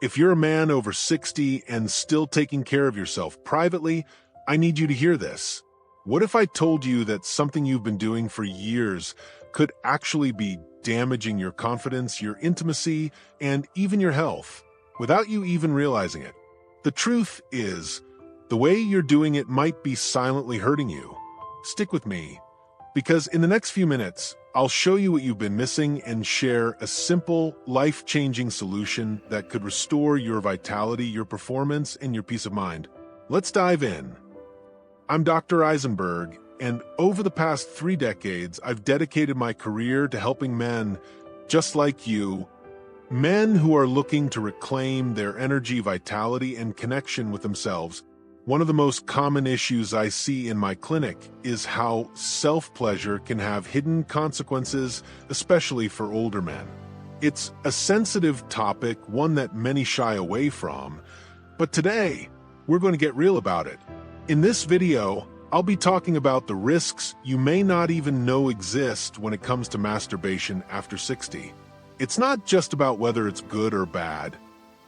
If you're a man over 60 and still taking care of yourself privately, I need you to hear this. What if I told you that something you've been doing for years could actually be damaging your confidence, your intimacy, and even your health, without you even realizing it? The truth is, the way you're doing it might be silently hurting you. Stick with me, because in the next few minutes, I'll show you what you've been missing and share a simple, life-changing solution that could restore your vitality, your performance, and your peace of mind. Let's dive in. I'm Dr. Eisenberg, and over the past 3 decades, I've dedicated my career to helping men just like you, men who are looking to reclaim their energy, vitality, and connection with themselves. One of the most common issues I see in my clinic is how self-pleasure can have hidden consequences, especially for older men. It's a sensitive topic, one that many shy away from, but today, we're going to get real about it. In this video, I'll be talking about the risks you may not even know exist when it comes to masturbation after 60. It's not just about whether it's good or bad.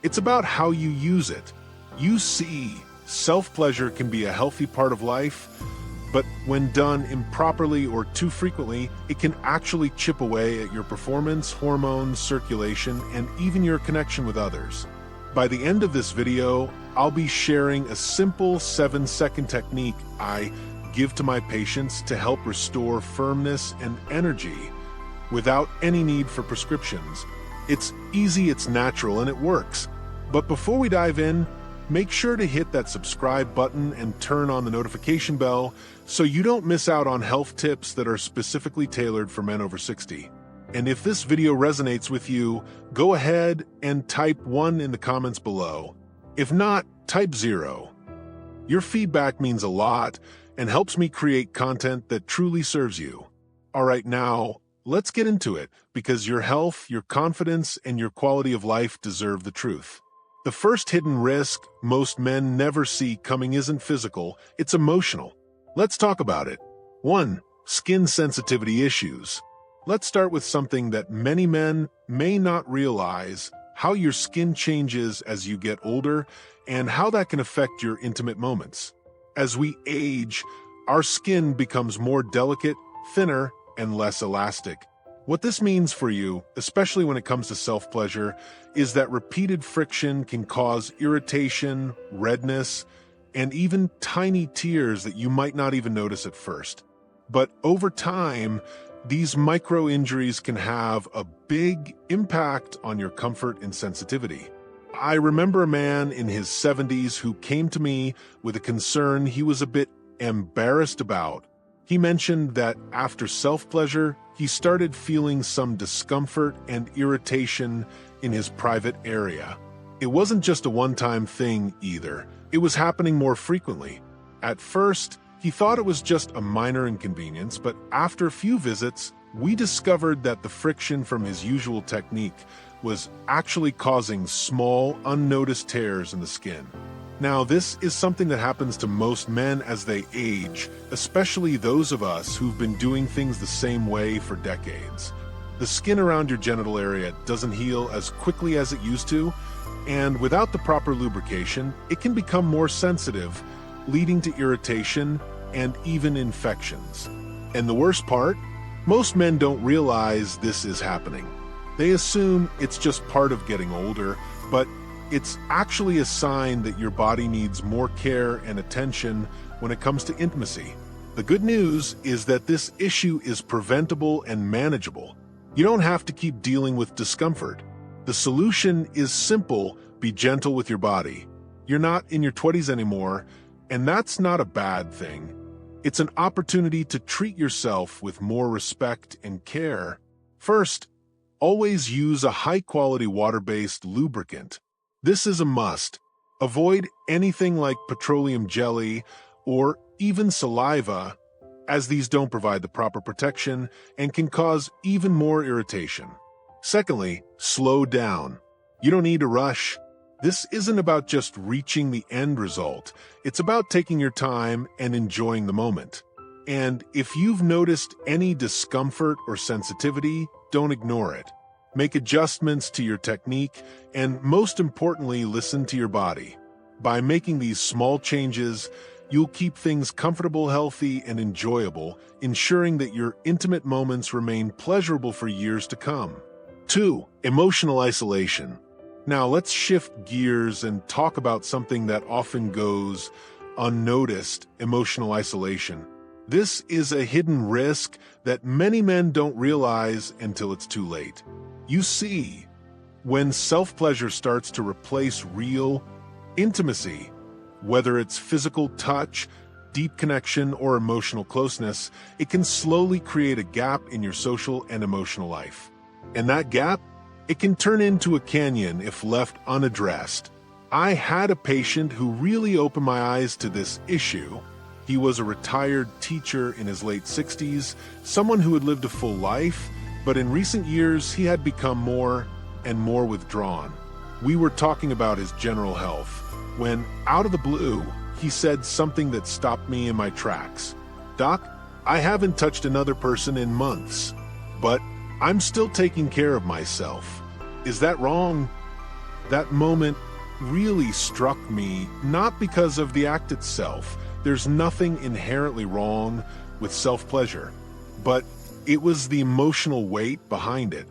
It's about how you use it. You see, self-pleasure can be a healthy part of life, but when done improperly or too frequently, it can actually chip away at your performance, hormones, circulation, and even your connection with others. By the end of this video, I'll be sharing a simple 7-second technique I give to my patients to help restore firmness and energy without any need for prescriptions. It's easy, it's natural, and it works. But before we dive in, make sure to hit that subscribe button and turn on the notification bell so you don't miss out on health tips that are specifically tailored for men over 60. And if this video resonates with you, go ahead and type 1 in the comments below. If not, type 0. Your feedback means a lot and helps me create content that truly serves you. All right, now, let's get into it, because your health, your confidence, and your quality of life deserve the truth. The first hidden risk most men never see coming isn't physical, it's emotional. Let's talk about it. 1. Skin sensitivity issues. Let's start with something that many men may not realize: how your skin changes as you get older and how that can affect your intimate moments. As we age, our skin becomes more delicate, thinner, and less elastic. What this means for you, especially when it comes to self-pleasure, is that repeated friction can cause irritation, redness, and even tiny tears that you might not even notice at first. But over time, these micro-injuries can have a big impact on your comfort and sensitivity. I remember a man in his 70s who came to me with a concern he was a bit embarrassed about. He mentioned that after self-pleasure, he started feeling some discomfort and irritation in his private area. It wasn't just a one-time thing either. It was happening more frequently. At first, he thought it was just a minor inconvenience, but after a few visits, we discovered that the friction from his usual technique was actually causing small, unnoticed tears in the skin. Now, this is something that happens to most men as they age, especially those of us who've been doing things the same way for decades. The skin around your genital area doesn't heal as quickly as it used to, and without the proper lubrication, it can become more sensitive, leading to irritation and even infections. And the worst part? Most men don't realize this is happening. They assume it's just part of getting older, but it's actually a sign that your body needs more care and attention when it comes to intimacy. The good news is that this issue is preventable and manageable. You don't have to keep dealing with discomfort. The solution is simple: be gentle with your body. You're not in your 20s anymore, and that's not a bad thing. It's an opportunity to treat yourself with more respect and care. First, always use a high-quality water-based lubricant. This is a must. Avoid anything like petroleum jelly or even saliva, as these don't provide the proper protection and can cause even more irritation. Secondly, slow down. You don't need to rush. This isn't about just reaching the end result. It's about taking your time and enjoying the moment. And if you've noticed any discomfort or sensitivity, don't ignore it. Make adjustments to your technique, and most importantly, listen to your body. By making these small changes, you'll keep things comfortable, healthy, and enjoyable, ensuring that your intimate moments remain pleasurable for years to come. 2. Emotional isolation. Now let's shift gears and talk about something that often goes unnoticed: emotional isolation. This is a hidden risk that many men don't realize until it's too late. You see, when self-pleasure starts to replace real intimacy, whether it's physical touch, deep connection, or emotional closeness, it can slowly create a gap in your social and emotional life. And that gap, it can turn into a canyon if left unaddressed. I had a patient who really opened my eyes to this issue. He was a retired teacher in his late 60s, someone who had lived a full life, but in recent years he had become more and more withdrawn. We were talking about his general health, when, out of the blue, he said something that stopped me in my tracks. "Doc, I haven't touched another person in months, but I'm still taking care of myself. Is that wrong?" That moment really struck me, not because of the act itself. There's nothing inherently wrong with self-pleasure, but it was the emotional weight behind it.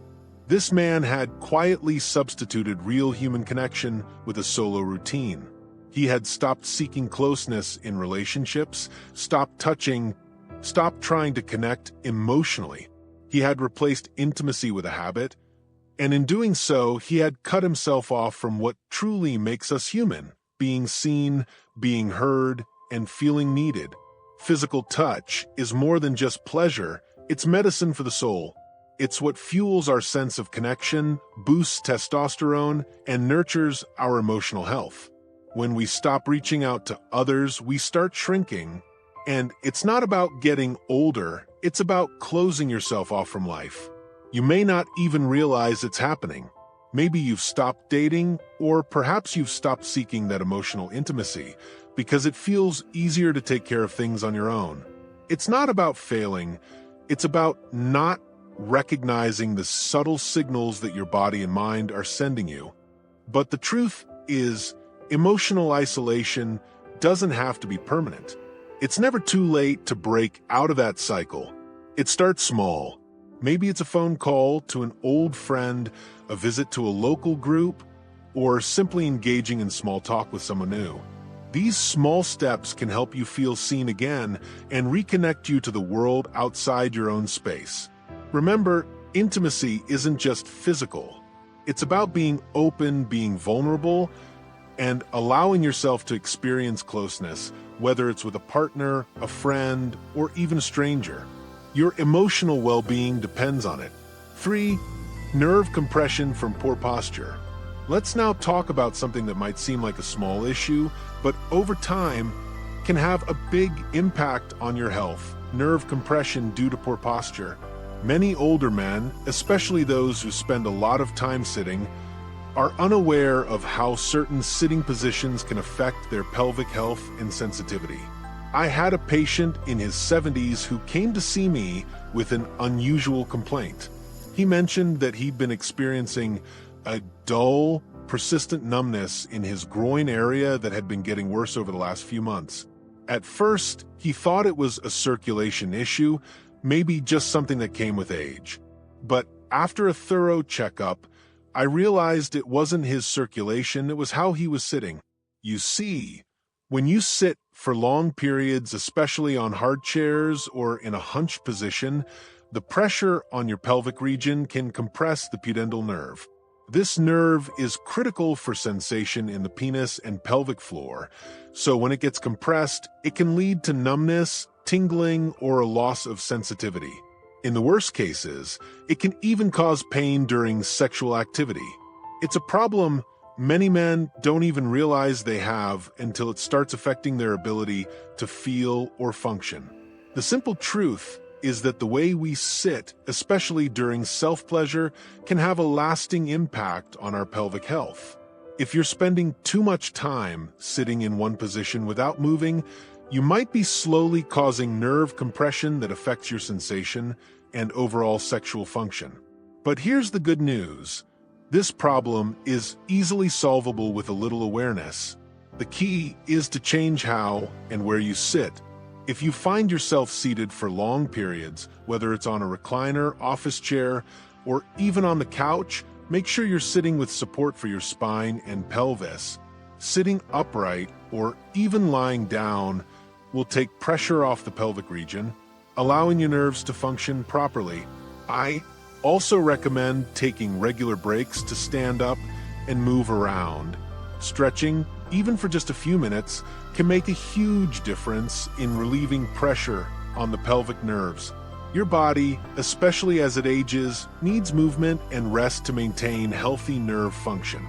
This man had quietly substituted real human connection with a solo routine. He had stopped seeking closeness in relationships, stopped touching, stopped trying to connect emotionally. He had replaced intimacy with a habit, and in doing so, he had cut himself off from what truly makes us human: being seen, being heard, and feeling needed. Physical touch is more than just pleasure, it's medicine for the soul. It's what fuels our sense of connection, boosts testosterone, and nurtures our emotional health. When we stop reaching out to others, we start shrinking. And it's not about getting older, it's about closing yourself off from life. You may not even realize it's happening. Maybe you've stopped dating, or perhaps you've stopped seeking that emotional intimacy because it feels easier to take care of things on your own. It's not about failing, it's about not recognizing the subtle signals that your body and mind are sending you. But the truth is, emotional isolation doesn't have to be permanent. It's never too late to break out of that cycle. It starts small. Maybe it's a phone call to an old friend, a visit to a local group, or simply engaging in small talk with someone new. These small steps can help you feel seen again and reconnect you to the world outside your own space. Remember, intimacy isn't just physical. It's about being open, being vulnerable, and allowing yourself to experience closeness, whether it's with a partner, a friend, or even a stranger. Your emotional well-being depends on it. 3. Nerve compression from poor posture. Let's now talk about something that might seem like a small issue, but over time can have a big impact on your health: nerve compression due to poor posture. Many older men, especially those who spend a lot of time sitting, are unaware of how certain sitting positions can affect their pelvic health and sensitivity. I had a patient in his 70s who came to see me with an unusual complaint. He mentioned that he'd been experiencing a dull, persistent numbness in his groin area that had been getting worse over the last few months. At first, he thought it was a circulation issue, maybe just something that came with age. But after a thorough checkup, I realized it wasn't his circulation, it was how he was sitting. You see, when you sit for long periods, especially on hard chairs or in a hunched position, the pressure on your pelvic region can compress the pudendal nerve. This nerve is critical for sensation in the penis and pelvic floor, so when it gets compressed, it can lead to numbness, tingling, or a loss of sensitivity. In the worst cases, it can even cause pain during sexual activity. It's a problem many men don't even realize they have until it starts affecting their ability to feel or function. The simple truth is that the way we sit, especially during self-pleasure, can have a lasting impact on our pelvic health. If you're spending too much time sitting in one position without moving, you might be slowly causing nerve compression that affects your sensation and overall sexual function. But here's the good news. This problem is easily solvable with a little awareness. The key is to change how and where you sit. If you find yourself seated for long periods, whether it's on a recliner, office chair, or even on the couch, make sure you're sitting with support for your spine and pelvis. Sitting upright or even lying down will take pressure off the pelvic region, allowing your nerves to function properly. I also recommend taking regular breaks to stand up and move around. Stretching, even for just a few minutes, can make a huge difference in relieving pressure on the pelvic nerves. Your body, especially as it ages, needs movement and rest to maintain healthy nerve function.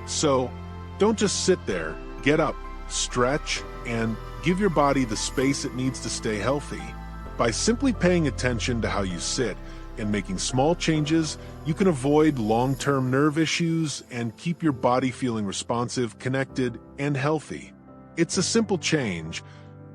So, don't just sit there. Get up, stretch, and give your body the space it needs to stay healthy. By simply paying attention to how you sit and making small changes, you can avoid long-term nerve issues and keep your body feeling responsive, connected, and healthy. It's a simple change,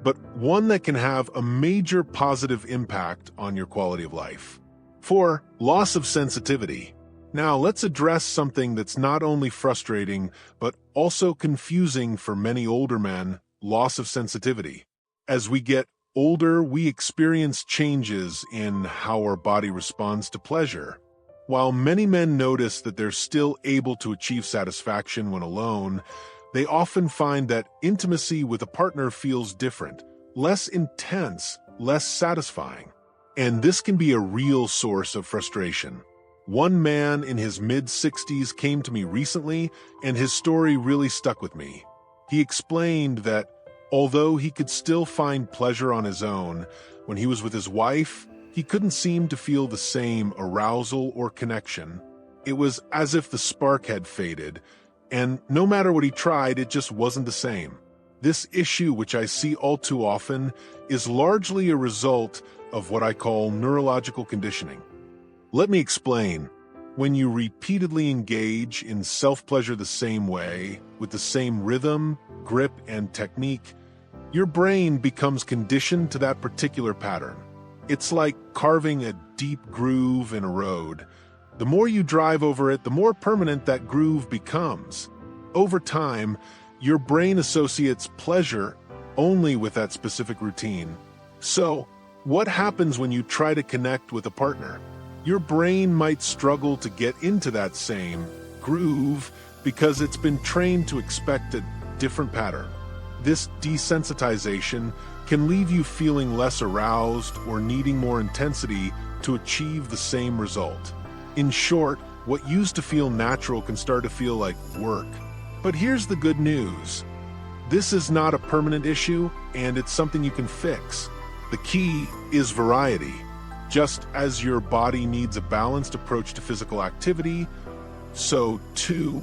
but one that can have a major positive impact on your quality of life. 4. Loss of sensitivity. Now, let's address something that's not only frustrating, but also confusing for many older men: loss of sensitivity. As we get older, we experience changes in how our body responds to pleasure. While many men notice that they're still able to achieve satisfaction when alone, they often find that intimacy with a partner feels different, less intense, less satisfying. And this can be a real source of frustration. One man in his mid-60s came to me recently, and his story really stuck with me. He explained that although he could still find pleasure on his own, when he was with his wife, he couldn't seem to feel the same arousal or connection. It was as if the spark had faded, and no matter what he tried, it just wasn't the same. This issue, which I see all too often, is largely a result of what I call neurological conditioning. Let me explain. When you repeatedly engage in self-pleasure the same way, with the same rhythm, grip, and technique, your brain becomes conditioned to that particular pattern. It's like carving a deep groove in a road. The more you drive over it, the more permanent that groove becomes. Over time, your brain associates pleasure only with that specific routine. So, what happens when you try to connect with a partner? Your brain might struggle to get into that same groove because it's been trained to expect a different pattern. This desensitization can leave you feeling less aroused or needing more intensity to achieve the same result. In short, what used to feel natural can start to feel like work. But here's the good news. This is not a permanent issue, and it's something you can fix. The key is variety. Just as your body needs a balanced approach to physical activity, so too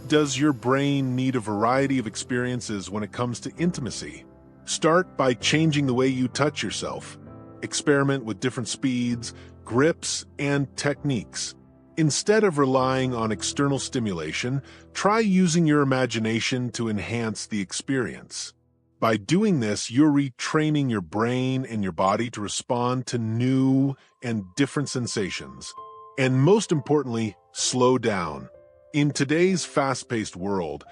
does your brain need a variety of experiences when it comes to intimacy. Start by changing the way you touch yourself. Experiment with different speeds, grips, and techniques. Instead of relying on external stimulation, try using your imagination to enhance the experience. By doing this, you're retraining your brain and your body to respond to new and different sensations. And most importantly, slow down. In today's fast-paced world,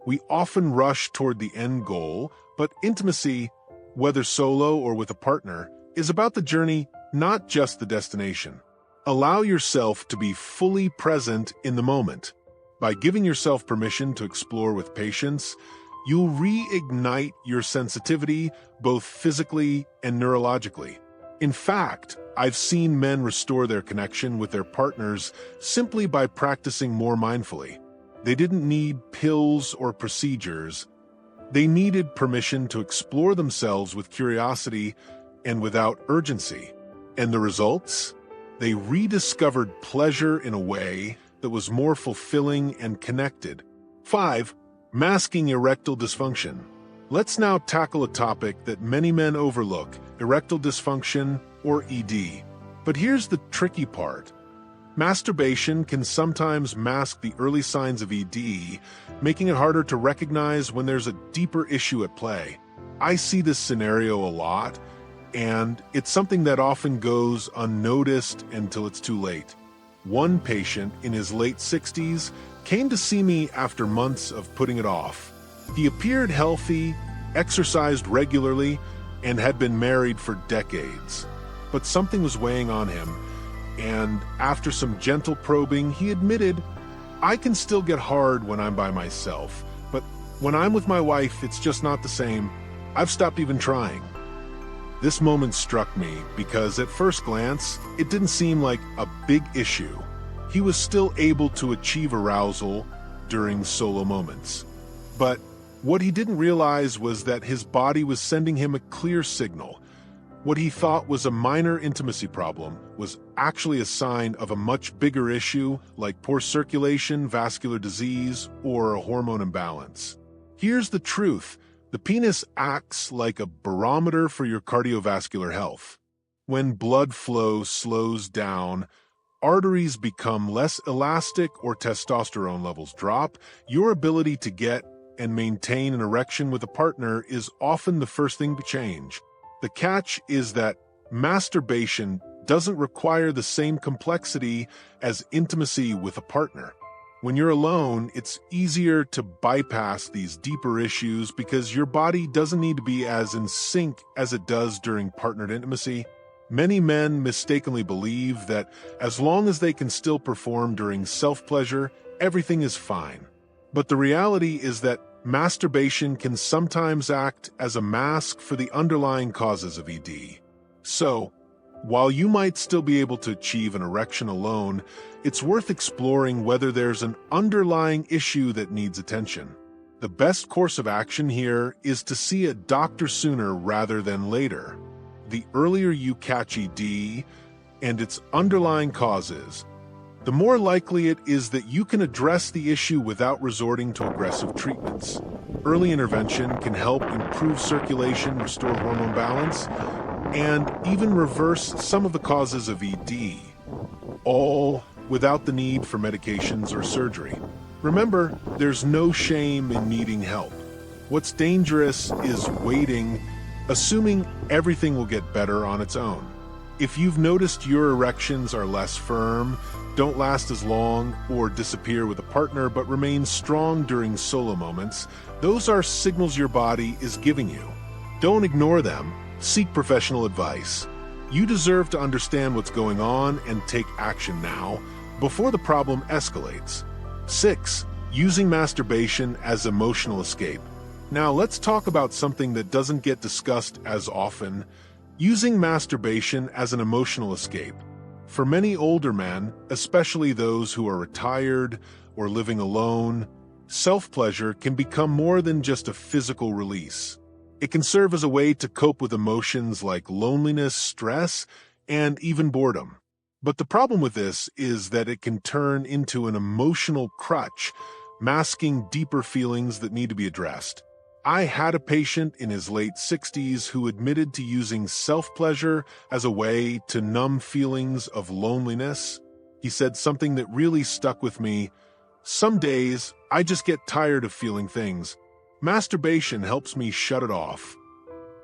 we often rush toward the end goal, but intimacy, whether solo or with a partner, is about the journey, not just the destination. Allow yourself to be fully present in the moment. By giving yourself permission to explore with patience, you'll reignite your sensitivity both physically and neurologically. In fact, I've seen men restore their connection with their partners simply by practicing more mindfully. They didn't need pills or procedures. They needed permission to explore themselves with curiosity and without urgency. And the results? They rediscovered pleasure in a way that was more fulfilling and connected. 5. Masking erectile dysfunction. Let's now tackle a topic that many men overlook: erectile dysfunction, or ED. But here's the tricky part. Masturbation can sometimes mask the early signs of ED, making it harder to recognize when there's a deeper issue at play. I see this scenario a lot, and it's something that often goes unnoticed until it's too late. One patient in his late 60s came to see me after months of putting it off. He appeared healthy, exercised regularly, and had been married for decades. But something was weighing on him, and after some gentle probing, he admitted, "I can still get hard when I'm by myself, but when I'm with my wife, it's just not the same. I've stopped even trying." This moment struck me because at first glance, it didn't seem like a big issue. He was still able to achieve arousal during solo moments. But what he didn't realize was that his body was sending him a clear signal. What he thought was a minor intimacy problem was actually a sign of a much bigger issue like poor circulation, vascular disease, or a hormone imbalance. Here's the truth. The penis acts like a barometer for your cardiovascular health. When blood flow slows down, arteries become less elastic, or testosterone levels drop, your ability to get and maintain an erection with a partner is often the first thing to change. The catch is that masturbation doesn't require the same complexity as intimacy with a partner. When you're alone, it's easier to bypass these deeper issues because your body doesn't need to be as in sync as it does during partnered intimacy. Many men mistakenly believe that as long as they can still perform during self-pleasure, everything is fine. But the reality is that masturbation can sometimes act as a mask for the underlying causes of ED. So, while you might still be able to achieve an erection alone, it's worth exploring whether there's an underlying issue that needs attention. The best course of action here is to see a doctor sooner rather than later. The earlier you catch ED and its underlying causes, the more likely it is that you can address the issue without resorting to aggressive treatments. Early intervention can help improve circulation, restore hormone balance, and even reverse some of the causes of ED, all without the need for medications or surgery. Remember, there's no shame in needing help. What's dangerous is waiting, assuming everything will get better on its own. If you've noticed your erections are less firm, don't last as long, or disappear with a partner but remain strong during solo moments, those are signals your body is giving you. Don't ignore them. Seek professional advice. You deserve to understand what's going on and take action now, before the problem escalates. 6. Using masturbation as emotional escape. Now let's talk about something that doesn't get discussed as often: using masturbation as an emotional escape. For many older men, especially those who are retired or living alone, self-pleasure can become more than just a physical release. It can serve as a way to cope with emotions like loneliness, stress, and even boredom. But the problem with this is that it can turn into an emotional crutch, masking deeper feelings that need to be addressed. I had a patient in his late 60s who admitted to using self-pleasure as a way to numb feelings of loneliness. He said something that really stuck with me: "Some days, I just get tired of feeling things. Masturbation helps me shut it off."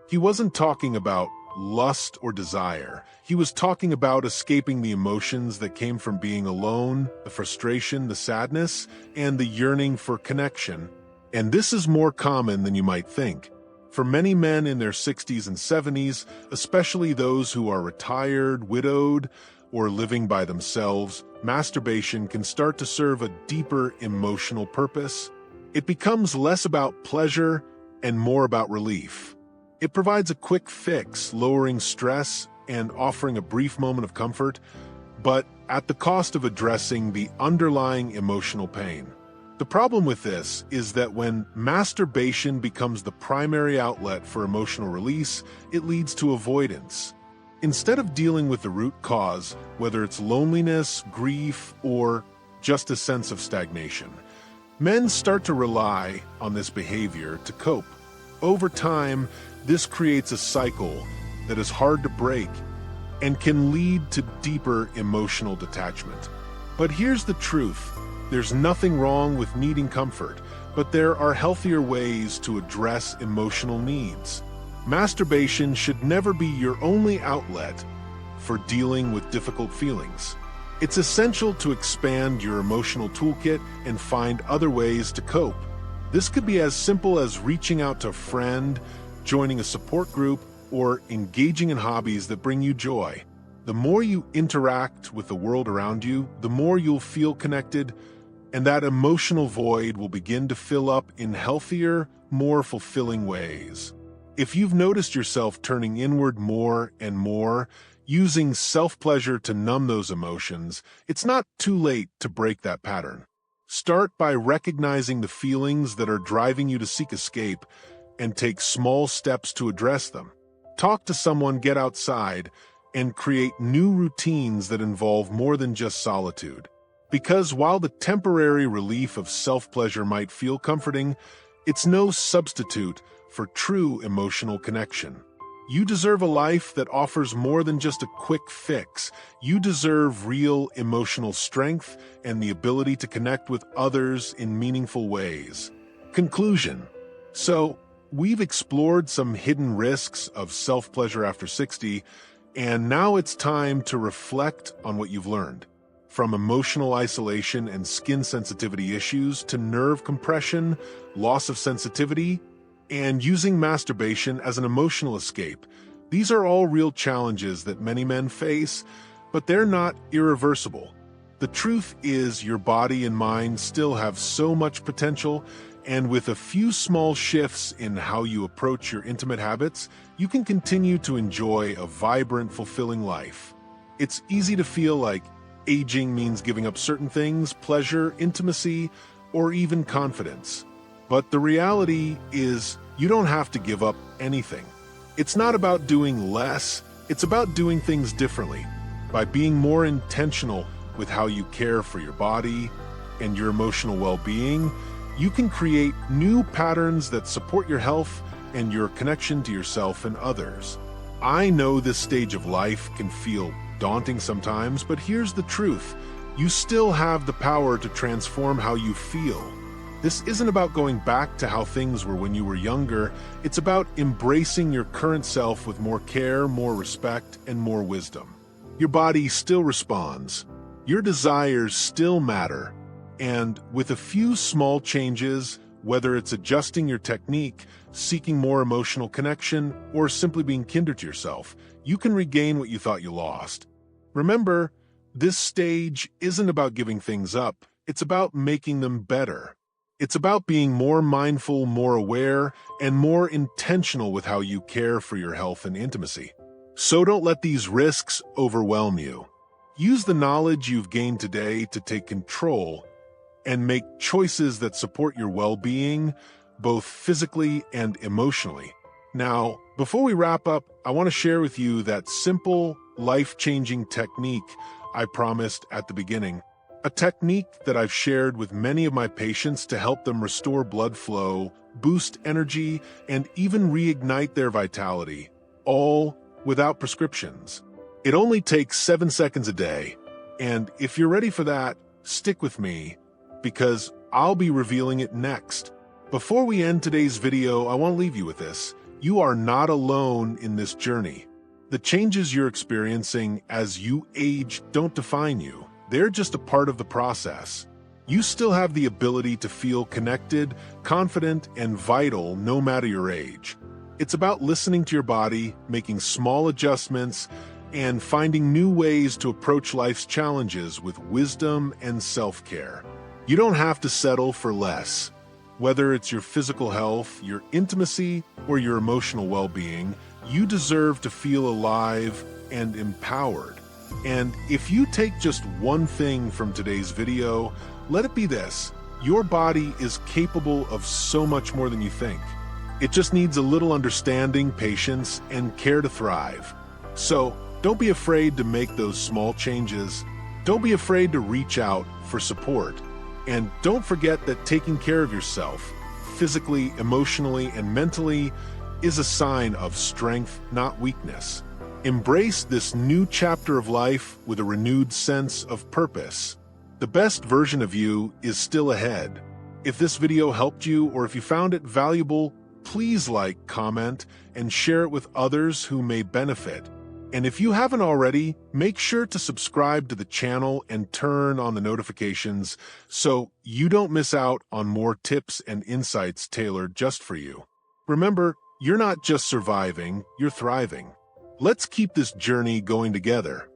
He wasn't talking about lust or desire. He was talking about escaping the emotions that came from being alone, the frustration, the sadness, and the yearning for connection. And this is more common than you might think. For many men in their 60s and 70s, especially those who are retired, widowed, or living by themselves, masturbation can start to serve a deeper emotional purpose. It becomes less about pleasure and more about relief. It provides a quick fix, lowering stress and offering a brief moment of comfort, but at the cost of addressing the underlying emotional pain. The problem with this is that when masturbation becomes the primary outlet for emotional release, it leads to avoidance. Instead of dealing with the root cause, whether it's loneliness, grief, or just a sense of stagnation, men start to rely on this behavior to cope. Over time, this creates a cycle that is hard to break and can lead to deeper emotional detachment. But here's the truth. There's nothing wrong with needing comfort, but there are healthier ways to address emotional needs. Masturbation should never be your only outlet for dealing with difficult feelings. It's essential to expand your emotional toolkit and find other ways to cope. This could be as simple as reaching out to a friend, joining a support group, or engaging in hobbies that bring you joy. The more you interact with the world around you, the more you'll feel connected, and that emotional void will begin to fill up in healthier, more fulfilling ways. If you've noticed yourself turning inward more and more, using self-pleasure to numb those emotions, it's not too late to break that pattern. Start by recognizing the feelings that are driving you to seek escape and take small steps to address them. Talk to someone, get outside, and create new routines that involve more than just solitude. Because while the temporary relief of self-pleasure might feel comforting, it's no substitute for true emotional connection. You deserve a life that offers more than just a quick fix. You deserve real emotional strength and the ability to connect with others in meaningful ways. Conclusion. So, we've explored some hidden risks of self-pleasure after 60, and now it's time to reflect on what you've learned. From emotional isolation and skin sensitivity issues to nerve compression, loss of sensitivity, and using masturbation as an emotional escape. These are all real challenges that many men face, but they're not irreversible. The truth is your body and mind still have so much potential, and with a few small shifts in how you approach your intimate habits, you can continue to enjoy a vibrant, fulfilling life. It's easy to feel like aging means giving up certain things, pleasure, intimacy, or even confidence. But the reality is, you don't have to give up anything. It's not about doing less, it's about doing things differently. By being more intentional with how you care for your body and your emotional well-being, you can create new patterns that support your health and your connection to yourself and others. I know this stage of life can feel daunting sometimes, but here's the truth. You still have the power to transform how you feel. This isn't about going back to how things were when you were younger. It's about embracing your current self with more care, more respect, and more wisdom. Your body still responds. Your desires still matter. And with a few small changes, whether it's adjusting your technique, seeking more emotional connection, or simply being kinder to yourself, you can regain what you thought you lost. Remember, this stage isn't about giving things up. It's about making them better. It's about being more mindful, more aware, and more intentional with how you care for your health and intimacy. So don't let these risks overwhelm you. Use the knowledge you've gained today to take control and make choices that support your well-being, both physically and emotionally. Now, before we wrap up, I want to share with you that simple, life-changing technique I promised at the beginning. A technique that I've shared with many of my patients to help them restore blood flow, boost energy, and even reignite their vitality, all without prescriptions. It only takes 7 seconds a day, and if you're ready for that, stick with me, because I'll be revealing it next. Before we end today's video, I want to leave you with this. You are not alone in this journey. The changes you're experiencing as you age don't define you. They're just a part of the process. You still have the ability to feel connected, confident, and vital no matter your age. It's about listening to your body, making small adjustments, and finding new ways to approach life's challenges with wisdom and self-care. You don't have to settle for less. Whether it's your physical health, your intimacy, or your emotional well-being, you deserve to feel alive and empowered. And if you take just one thing from today's video, let it be this: your body is capable of so much more than you think. It just needs a little understanding, patience, and care to thrive. So, don't be afraid to make those small changes. Don't be afraid to reach out for support. And don't forget that taking care of yourself, physically, emotionally, and mentally, is a sign of strength, not weakness. Embrace this new chapter of life with a renewed sense of purpose. The best version of you is still ahead. If this video helped you, or if you found it valuable, please like, comment, and share it with others who may benefit. And if you haven't already, make sure to subscribe to the channel and turn on the notifications so you don't miss out on more tips and insights tailored just for you. Remember, you're not just surviving, you're thriving. Let's keep this journey going together.